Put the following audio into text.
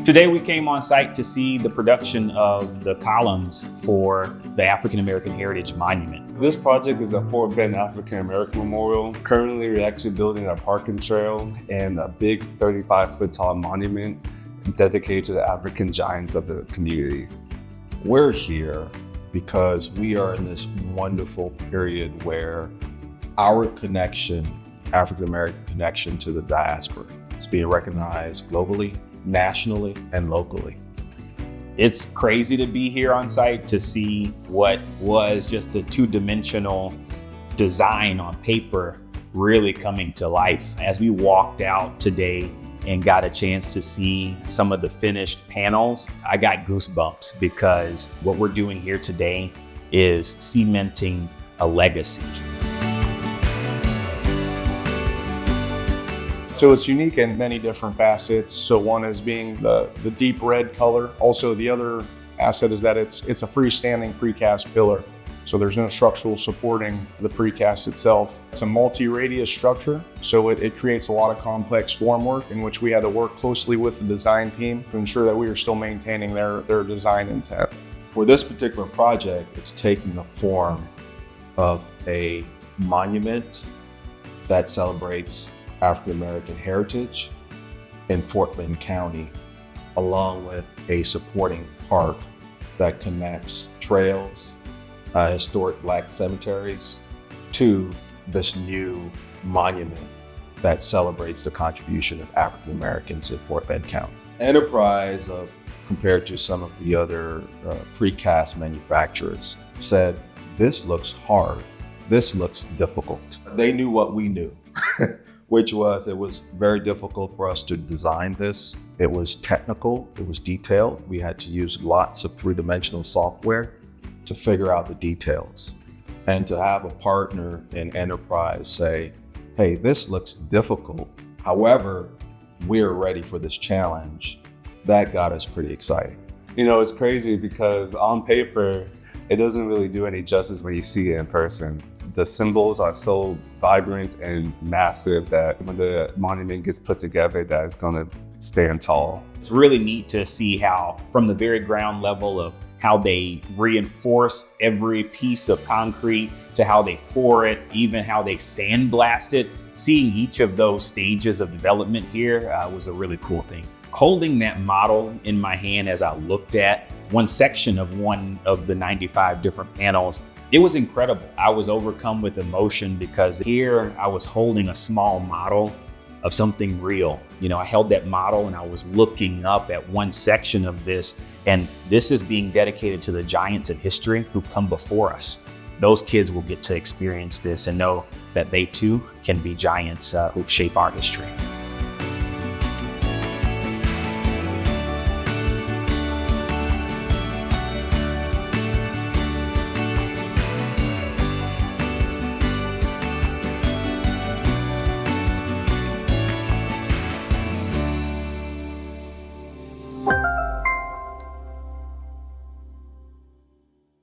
Today we came on site to see the production of the columns for the African American Heritage Monument. This project is a Fort Bend African American Memorial. Currently, we're actually building a parking trail and a big 35-foot tall monument dedicated to the African giants of the community. We're here because we are in this wonderful period where our connection, African American connection to the diaspora, is being recognized globally, nationally, and locally. It's crazy to be here on site to see what was just a two-dimensional design on paper really coming to life. As we walked out today and got a chance to see some of the finished panels, I got goosebumps because what we're doing here today is cementing a legacy. So it's unique in many different facets. So one is being the deep red color. Also the other asset is that it's a freestanding precast pillar. So there's no structural supporting the precast itself. It's a multi-radius structure, so it creates a lot of complex formwork in which we had to work closely with the design team to ensure that we were still maintaining their design intent. For this particular project, it's taking the form of a monument that celebrates African American heritage in Fort Bend County, along with a supporting park that connects trails, historic Black cemeteries, to this new monument that celebrates the contribution of African Americans in Fort Bend County. Enterprise, compared to some of the other precast manufacturers, said, "This looks hard, this looks difficult." They knew what we knew. Which was, it was very difficult for us to design this. It was technical, it was detailed. We had to use lots of three-dimensional software to figure out the details. And to have a partner in Enterprise say, hey, this looks difficult, however, we're ready for this challenge, that got us pretty excited. You know, it's crazy because on paper, it doesn't really do any justice when you see it in person. The symbols are so vibrant and massive that when the monument gets put together, that it's gonna stand tall. It's really neat to see how, from the very ground level of how they reinforce every piece of concrete to how they pour it, even how they sandblast it. Seeing each of those stages of development here was a really cool thing. Holding that model in my hand as I looked at one section of one of the 95 different panels, it was incredible. I was overcome with emotion because here I was holding a small model of something real. You know, I held that model and I was looking up at one section of this, and this is being dedicated to the giants of history who've come before us. Those kids will get to experience this and know that they too can be giants who shape our history.